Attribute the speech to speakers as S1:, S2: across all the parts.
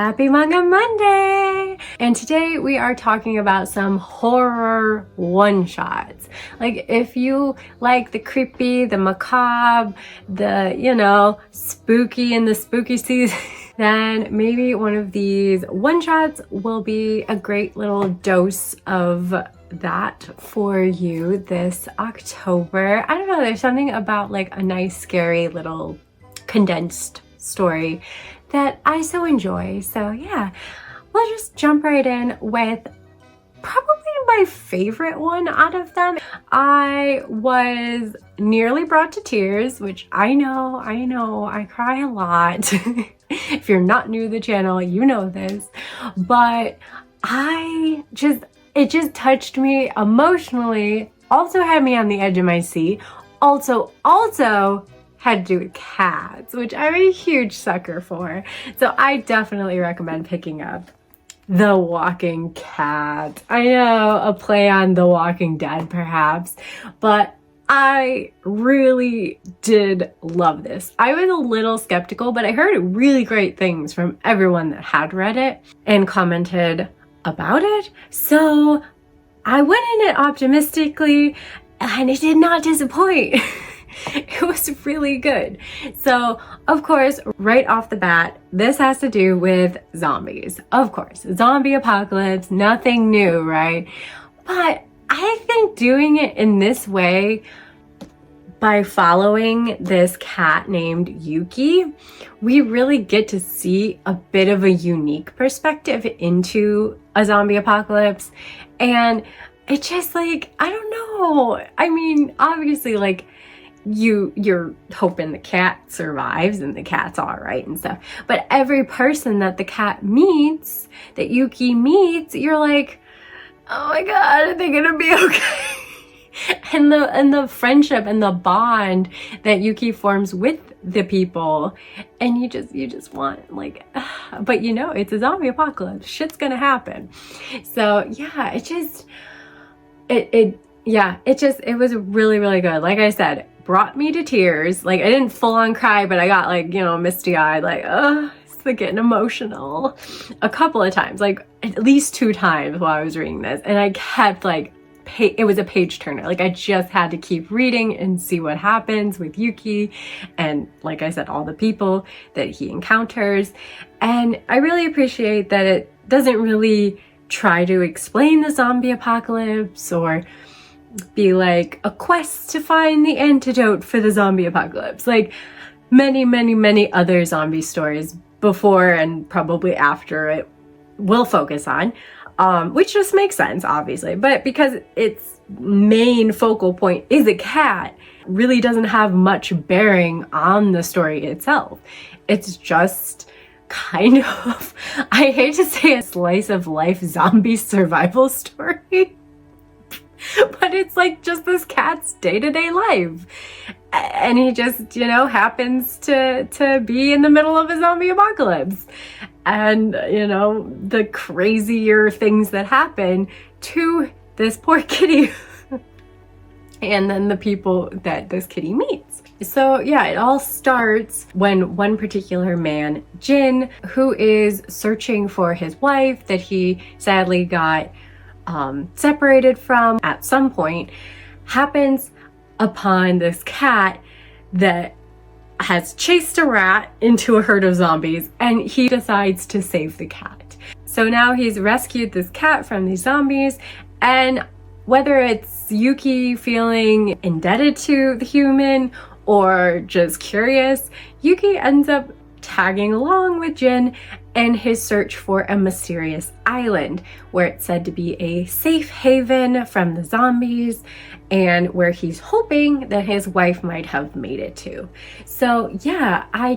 S1: Happy Manga Monday! And today we are talking about some horror one-shots. Like if you like the creepy, the macabre, the, spooky in the spooky season, then maybe one of these one-shots will be a great little dose of that for you this October. I don't know, there's something about like a nice, scary little condensed story that I so enjoy. So yeah, we'll just jump right in with probably my favorite one out of them. I was nearly brought to tears, which I know, I cry a lot. If you're not new to the channel, you know this, but it just touched me emotionally, also had me on the edge of my seat, also had to do with cats, which I'm a huge sucker for. So I definitely recommend picking up The Walking Cat. I know, a play on The Walking Dead perhaps, but I really did love this. I was a little skeptical, but I heard really great things from everyone that had read it and commented about it. So I went in it optimistically and it did not disappoint. It was really good. So, of course, right off the bat, this has to do with zombies. Of course, zombie apocalypse, nothing new, right? But I think doing it in this way, by following this cat named Yuki, we really get to see a bit of a unique perspective into a zombie apocalypse. And it just like, I don't know. I mean, obviously, like, you're hoping the cat survives and the cat's all right and stuff, but every person that the cat meets, that Yuki meets, you're like, oh my god, are they gonna be okay? and the friendship and the bond that Yuki forms with the people, and you just want like, but it's a zombie apocalypse, shit's gonna happen. So yeah, it was really, really good. Like I said, brought me to tears. Like I didn't full on cry, but I got like, misty eyed, like, it's like getting emotional a couple of times, like at least 2 times while I was reading this. And I kept like, it was a page turner. Like I just had to keep reading and see what happens with Yuki. And like I said, all the people that he encounters. And I really appreciate that it doesn't really try to explain the zombie apocalypse or be like a quest to find the antidote for the zombie apocalypse, like many other zombie stories before and probably after it will focus on, which just makes sense, obviously. But because its main focal point is a cat, really doesn't have much bearing on the story itself. It's just kind of, I hate to say, a slice of life zombie survival story. But it's like just this cat's day-to-day life. And he just, happens to be in the middle of a zombie apocalypse. And, the crazier things that happen to this poor kitty. And then the people that this kitty meets. So yeah, it all starts when one particular man, Jin, who is searching for his wife that he sadly got separated from at some point, happens upon this cat that has chased a rat into a herd of zombies, and he decides to save the cat. So now he's rescued this cat from these zombies, and whether it's Yuki feeling indebted to the human or just curious, Yuki ends up tagging along with Jin in his search for a mysterious island where it's said to be a safe haven from the zombies and where he's hoping that his wife might have made it to. So yeah, I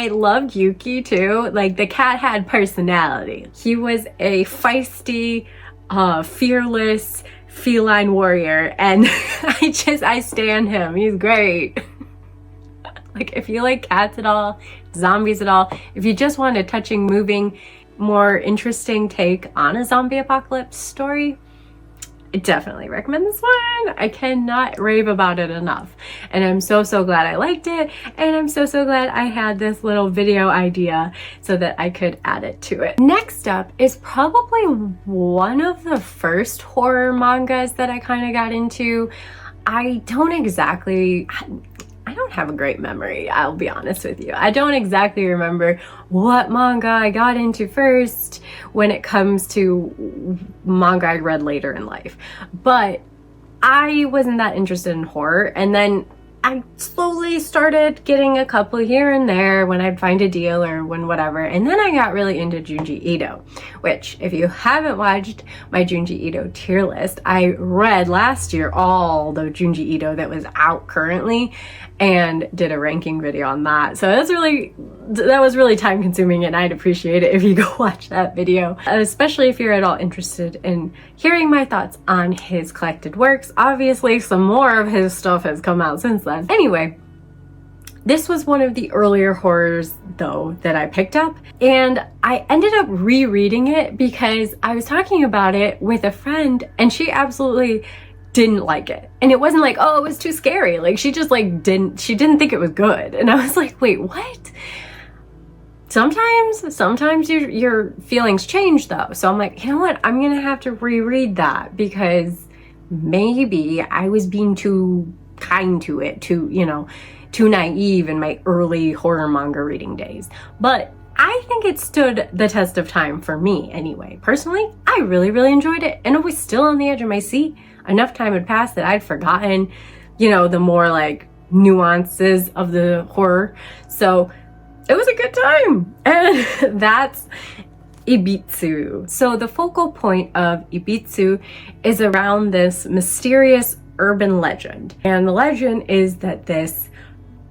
S1: loved Yuki too. Like the cat had personality. He was a feisty, fearless feline warrior, and I stand him. He's great. Like if you like cats at all, zombies at all, if you just want a touching, moving, more interesting take on a zombie apocalypse story, I definitely recommend this one. I cannot rave about it enough. And I'm so glad I liked it. And I'm so glad I had this little video idea so that I could add it to it. Next up is probably one of the first horror mangas that I kind of got into. I don't have a great memory, I'll be honest with you. I don't exactly remember what manga I got into first when it comes to manga I read later in life. But I wasn't that interested in horror, and then I slowly started getting a couple here and there when I'd find a deal or when whatever. And then I got really into Junji Ito, which if you haven't watched my Junji Ito tier list, I read last year all the Junji Ito that was out currently and did a ranking video on that. So that was really time consuming, and I'd appreciate it if you go watch that video, especially if you're at all interested in hearing my thoughts on his collected works. Obviously, some more of his stuff has come out since then. Anyway, this was one of the earlier horrors though that I picked up, and I ended up rereading it because I was talking about it with a friend and she absolutely didn't like it. And it wasn't like, oh, it was too scary. Like she just like didn't think it was good. And I was like, wait, what? Sometimes your feelings change though. So I'm like, you know what? I'm gonna have to reread that because maybe I was being too kind to it, too naive in my early horror manga reading days. But I think it stood the test of time for me anyway. Personally, I really enjoyed it, and it was still on the edge of my seat. Enough time had passed that I'd forgotten, the more like nuances of the horror. So it was a good time. And that's Ibitsu. So the focal point of Ibitsu is around this mysterious urban legend. And the legend is that this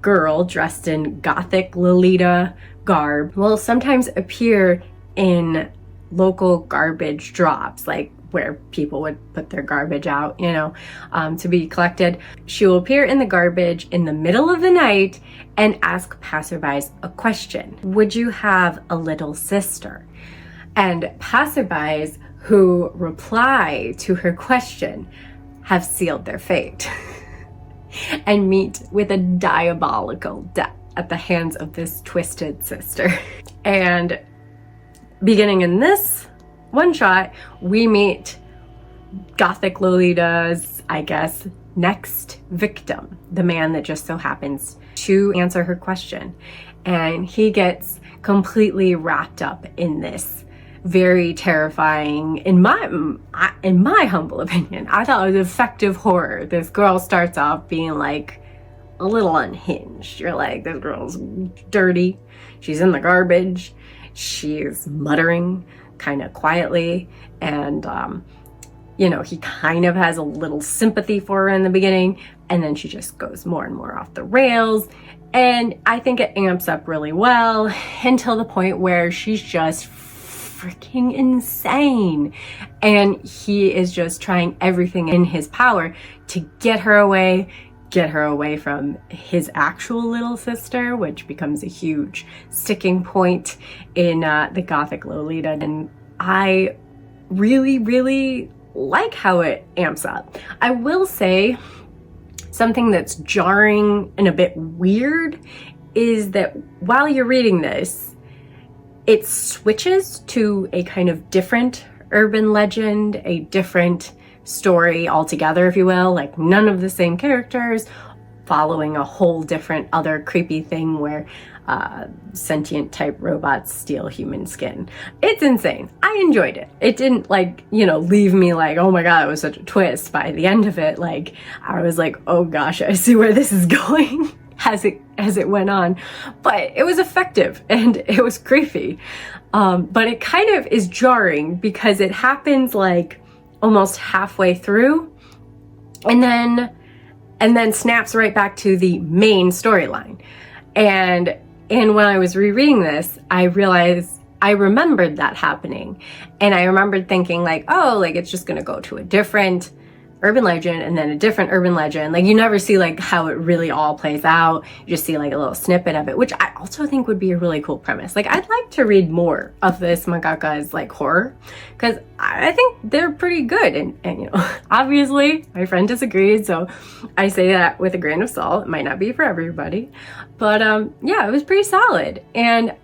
S1: girl dressed in gothic Lolita garb will sometimes appear in local garbage drops, like where people would put their garbage out, to be collected. She will appear in the garbage in the middle of the night and ask passerbys a question. Would you have a little sister? And passerbys who reply to her question have sealed their fate and meet with a diabolical death at the hands of this twisted sister. And beginning in this one shot, we meet Gothic Lolita's, I guess, next victim, the man that just so happens to answer her question. And he gets completely wrapped up in this very terrifying, in my humble opinion, I thought it was effective horror. This girl starts off being like a little unhinged. You're like, this girl's dirty, she's in the garbage, she's muttering kind of quietly, and he kind of has a little sympathy for her in the beginning, and then she just goes more and more off the rails. And I think it amps up really well until the point where she's just freaking insane, and he is just trying everything in his power to get her away from his actual little sister, which becomes a huge sticking point in the Gothic Lolita. And I really like how it amps up. I will say something that's jarring and a bit weird is that while you're reading this, it switches to a kind of different urban legend, a different story altogether, if you will, like none of the same characters, following a whole different other creepy thing where sentient type robots steal human skin. It's insane. I enjoyed it. It didn't leave me like, oh my god, it was such a twist. By the end of it, like I was like, oh gosh, I see where this is going as it went on. But it was effective and it was creepy. But it kind of is jarring because it happens like almost halfway through and then snaps right back to the main storyline. And when I was rereading this, I realized I remembered that happening. And I remembered thinking like, oh, like it's just gonna go to a different urban legend and then a different urban legend. Like, you never see like how it really all plays out. You just see like a little snippet of it, which I also think would be a really cool premise. Like, I'd like to read more of this mangaka's like horror, because I think they're pretty good. And you know, obviously my friend disagreed, so I say that with a grain of salt. It might not be for everybody, but yeah, it was pretty solid. And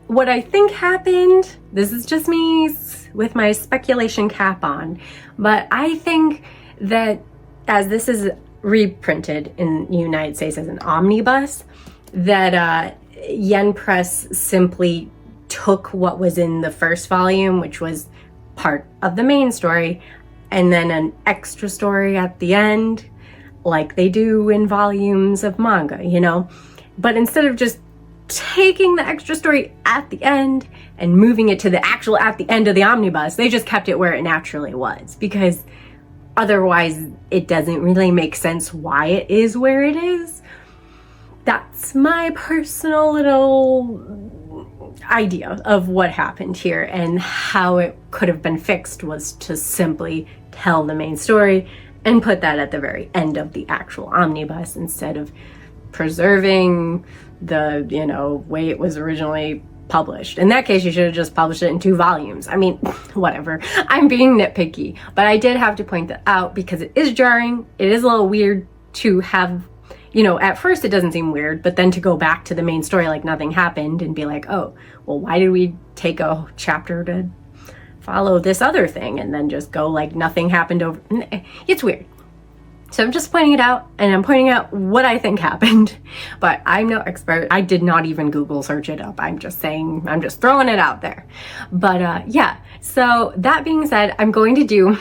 S1: what I think happened, this is just me with my speculation cap on, but I think that as this is reprinted in the United States as an omnibus, that Yen Press simply took what was in the first volume, which was part of the main story, and then an extra story at the end, like they do in volumes of manga, you know? But instead of just taking the extra story at the end and moving it to the actual at the end of the omnibus, they just kept it where it naturally was, because otherwise it doesn't really make sense why it is where it is. That's my personal little idea of what happened here, and how it could have been fixed was to simply tell the main story and put that at the very end of the actual omnibus, instead of preserving the, you know, way it was originally published. In that case, you should have just published it in 2 volumes. I mean, whatever. I'm being nitpicky, but I did have to point that out because it is jarring. It is a little weird to have, you know, at first it doesn't seem weird, but then to go back to the main story like nothing happened and be like, oh, well, why did we take a chapter to follow this other thing and then just go like nothing happened over? It's weird. So I'm just pointing it out, and I'm pointing out what I think happened, but I'm no expert. I did not even Google search it up. I'm just saying, I'm just throwing it out there. But yeah, so that being said, I'm going to do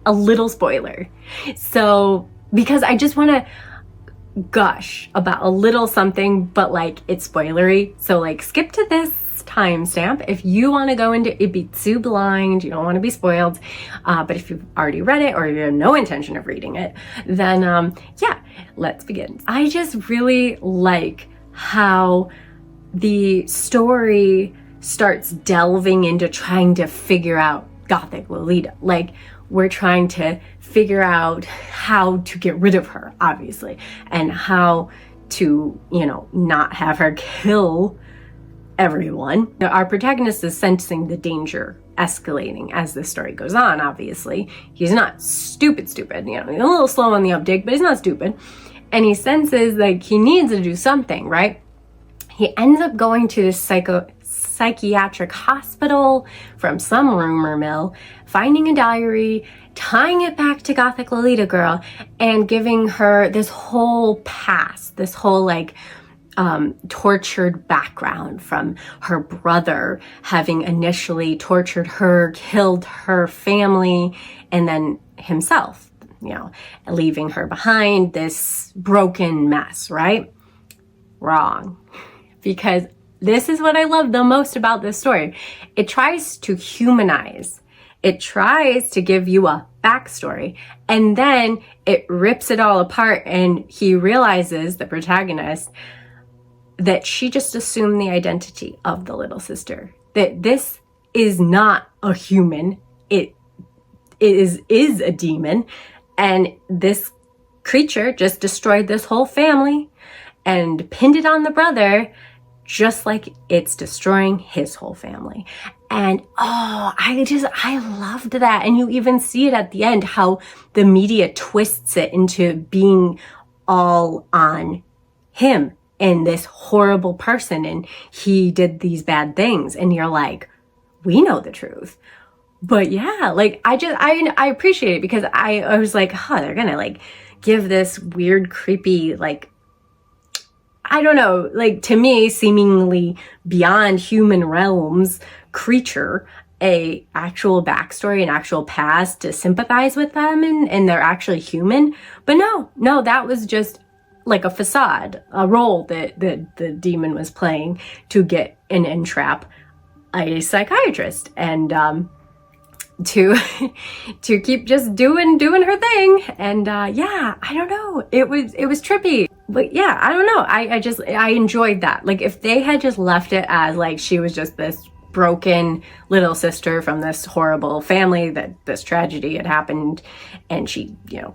S1: a little spoiler. So, because I just want to gush about a little something, but like it's spoilery. So like skip to this timestamp if you want to go into Ibitsu blind, you don't want to be spoiled, but if you've already read it or you have no intention of reading it, then yeah, let's begin. I just really like how the story starts delving into trying to figure out Gothic Lolita. Like, we're trying to figure out how to get rid of her, obviously, and how to, you know, not have her kill everyone. Our protagonist is sensing the danger escalating as the story goes on, obviously. He's not stupid, you know, he's a little slow on the uptake, but he's not stupid. And he senses like he needs to do something, right? He ends up going to this psychiatric hospital from some rumor mill, finding a diary, tying it back to Gothic Lolita girl, and giving her this whole past, this whole like tortured background from her brother having initially tortured her, killed her family, and then himself, you know, leaving her behind this broken mess, right? Wrong. Because this is what I love the most about this story. It tries to humanize. It tries to give you a backstory, and then it rips it all apart, and he realizes, the protagonist, that she just assumed the identity of the little sister. That this is not a human. It is a demon. And this creature just destroyed this whole family and pinned it on the brother, just like it's destroying his whole family. And oh, I loved that. And you even see it at the end, how the media twists it into being all on him and this horrible person, and he did these bad things, and you're like, we know the truth. But yeah, like I appreciate it, because I was like, oh, they're gonna like give this weird, creepy, like, I don't know, like, to me, seemingly beyond human realms creature a actual backstory, an actual past to sympathize with them, and they're actually human. But no, that was just like a facade, a role that the demon was playing to get and entrap a psychiatrist, and to keep just doing her thing. And yeah, I don't know, it was trippy. But yeah, I don't know, I enjoyed that. Like, if they had just left it as like she was just this broken little sister from this horrible family that this tragedy had happened, and she, you know,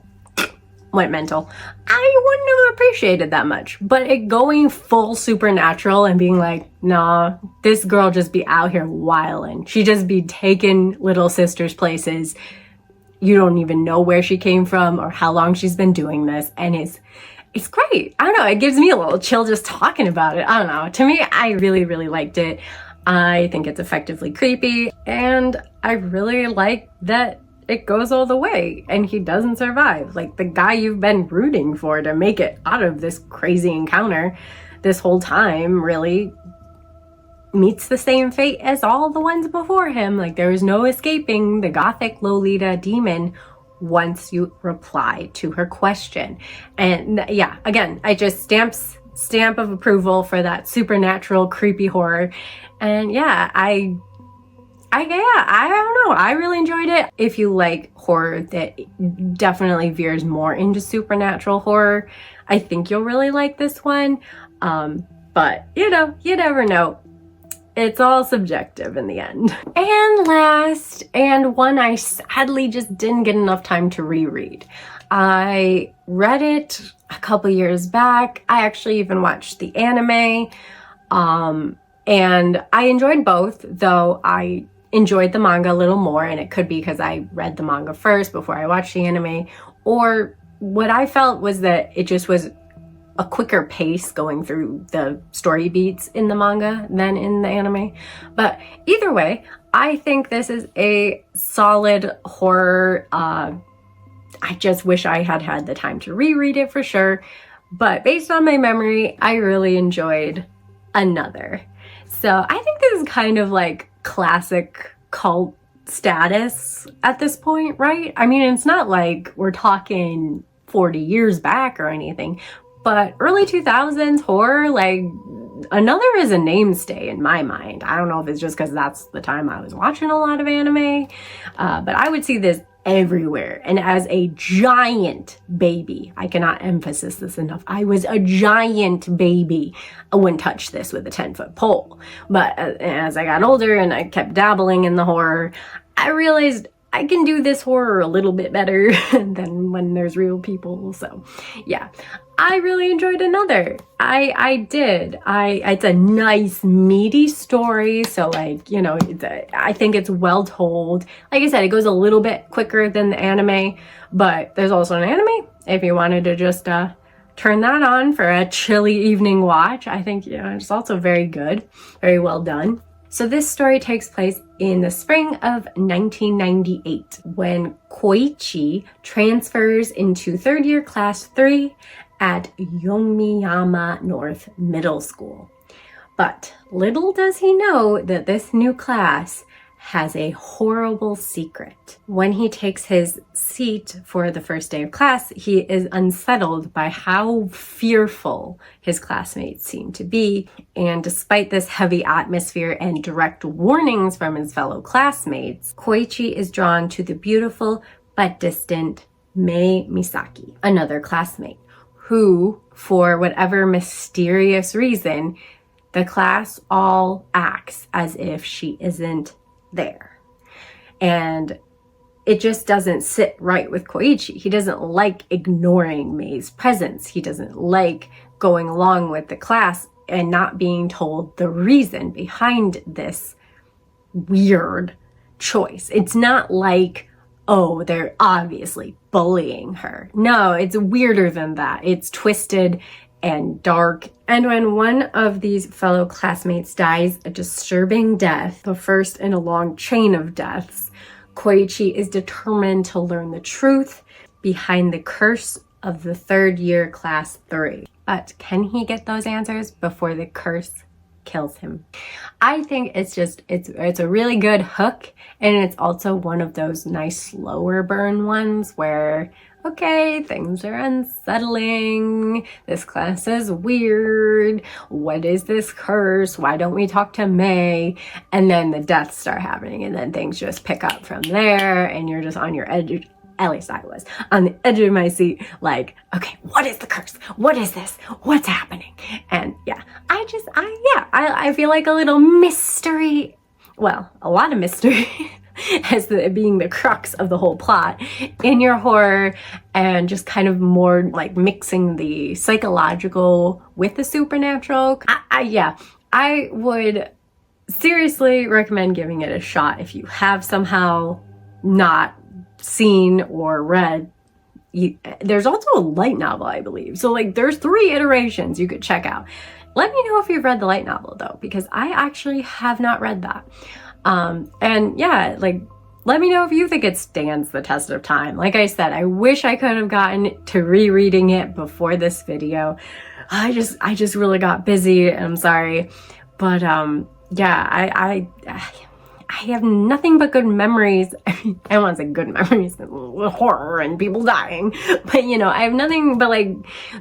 S1: went mental. I wouldn't have appreciated that much. But it going full supernatural and being like, nah, this girl just be out here wilding. She just be taking little sister's places. You don't even know where she came from or how long she's been doing this. And it's great. I don't know. It gives me a little chill just talking about it. I don't know. To me, I really, really liked it. I think it's effectively creepy. And I really like that it goes all the way and he doesn't survive. Like, the guy you've been rooting for to make it out of this crazy encounter this whole time really meets the same fate as all the ones before him. Like, there is no escaping the gothic Lolita demon once you reply to her question. And yeah, again, I just stamp of approval for that supernatural creepy horror. And yeah, I don't know. I really enjoyed it. If you like horror that definitely veers more into supernatural horror, I think you'll really like this one. But you know, you never know. It's all subjective in the end. And last, and one I sadly just didn't get enough time to reread. I read it a couple years back. I actually even watched the anime. And I enjoyed both, though I enjoyed the manga a little more, and it could be because I read the manga first before I watched the anime, or what I felt was that it just was a quicker pace going through the story beats in the manga than in the anime. But either way, I think this is a solid horror. I just wish I had had the time to reread it for sure, but based on my memory, I really enjoyed Another. So I think this is kind of like classic cult status at this point, right? I mean, it's not like we're talking 40 years back or anything, but early 2000s horror, like, Another is a namestay in my mind. I don't know if it's just because that's the time I was watching a lot of anime, but I would see this everywhere. And as a giant baby, I cannot emphasize this enough, I was a giant baby. I wouldn't touch this with a 10-foot pole. But as I got older and I kept dabbling in the horror, I realized I can do this horror a little bit better than when there's real people. So yeah, I really enjoyed Another. I did. It's a nice meaty story. So like, you know, I think it's well told. Like I said, it goes a little bit quicker than the anime, but there's also an anime if you wanted to just turn that on for a chilly evening watch. I think, you know, it's also very good, very well done. So this story takes place in the spring of 1998 when Koichi transfers into third year class 3 at Yomiyama North Middle School. But little does he know that this new class has a horrible secret. When he takes his seat for the first day of class, he is unsettled by how fearful his classmates seem to be. And despite this heavy atmosphere and direct warnings from his fellow classmates, Koichi is drawn to the beautiful but distant Mei Misaki, another classmate, who, for whatever mysterious reason, the class all acts as if she isn't there. And it just doesn't sit right with Koichi. He doesn't like ignoring Mei's presence. He doesn't like going along with the class and not being told the reason behind this weird choice. It's not like, oh, they're obviously bullying her. No, it's weirder than that. It's twisted and dark. And when one of these fellow classmates dies a disturbing death, the first in a long chain of deaths, Koichi is determined to learn the truth behind the curse of the third year class 3. But can he get those answers before the curse kills him? I think it's a really good hook, and it's also one of those nice slower burn ones where, okay, things are unsettling. This class is weird. What is this curse? Why don't we talk to Mei? And then the deaths start happening, and then things just pick up from there, and you're just on your edge. At least I was on the edge of my seat, like, okay, what is the curse? What is this? What's happening? And yeah, I feel like a little mystery well, a lot of mystery as being the crux of the whole plot in your horror, and just kind of more like mixing the psychological with the supernatural. Yeah, I would seriously recommend giving it a shot if you have somehow not seen or read. There's also a light novel, I believe. So like there's 3 iterations you could check out. Let me know if you've read the light novel though, because I actually have not read that. And yeah, like let me know if you think it stands the test of time. Like I said, I wish I could have gotten to rereading it before this video. I just really got busy, and I'm sorry. But yeah, I have nothing but good memories. I mean, I don't want to say good memories, horror and people dying, but you know, I have nothing but like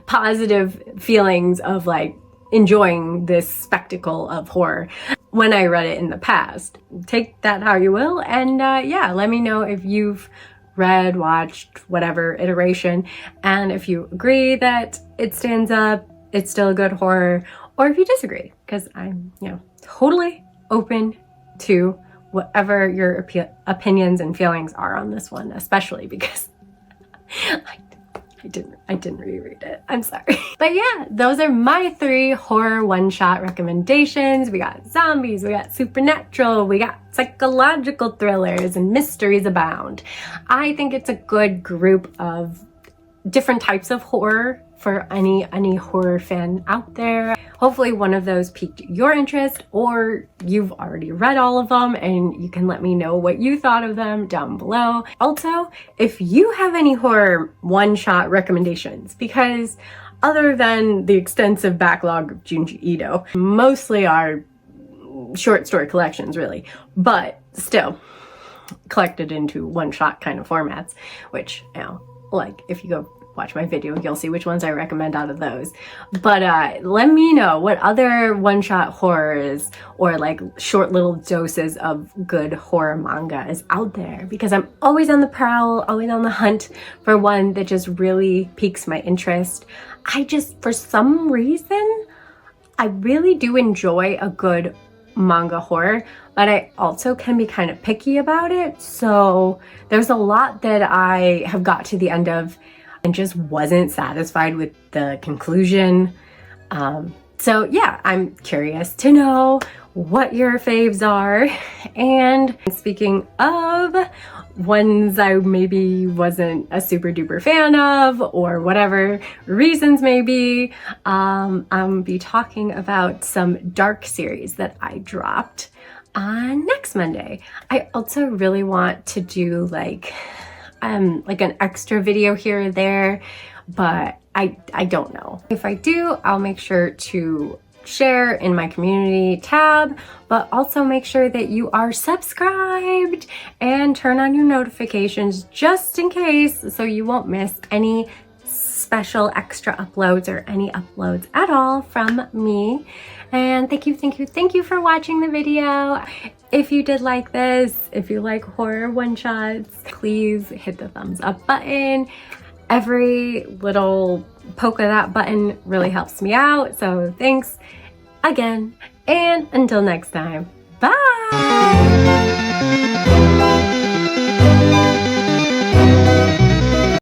S1: positive feelings of like enjoying this spectacle of horror when I read it in the past. Take that how you will, and yeah, let me know if you've read, watched, whatever iteration, and if you agree that it stands up, it's still a good horror, or if you disagree, because I'm, you know, totally open to whatever your opinions and feelings are on this one, especially because I didn't reread it. I'm sorry. But yeah, those are my 3 horror one-shot recommendations. We got zombies, we got supernatural, we got psychological thrillers, and mysteries abound. I think it's a good group of different types of horror for any horror fan out there. Hopefully one of those piqued your interest, or you've already read all of them and you can let me know what you thought of them down below. Also, if you have any horror one-shot recommendations, because other than the extensive backlog of Junji Ito, mostly are short story collections really, but still collected into one-shot kind of formats, which, you know, like if you go watch my video, you'll see which ones I recommend out of those. But let me know what other one-shot horrors or like short little doses of good horror manga is out there, because I'm always on the prowl, always on the hunt for one that just really piques my interest. For some reason, I really do enjoy a good manga horror, but I also can be kind of picky about it. So there's a lot that I have got to the end of and just wasn't satisfied with the conclusion. So yeah, I'm curious to know what your faves are. And speaking of ones I maybe wasn't a super duper fan of, or whatever reasons may be, I'll be talking about some dark series that I dropped on next Monday. I also really want to do like an extra video here or there, but I don't know. If I do, I'll make sure to share in my community tab, but also make sure that you are subscribed and turn on your notifications just in case, so you won't miss any special extra uploads or any uploads at all from me. And thank you for watching the video. If you did like this, if you like horror one-shots, please hit the thumbs up button. Every little poke of that button really helps me out, so thanks again, and until next time, bye!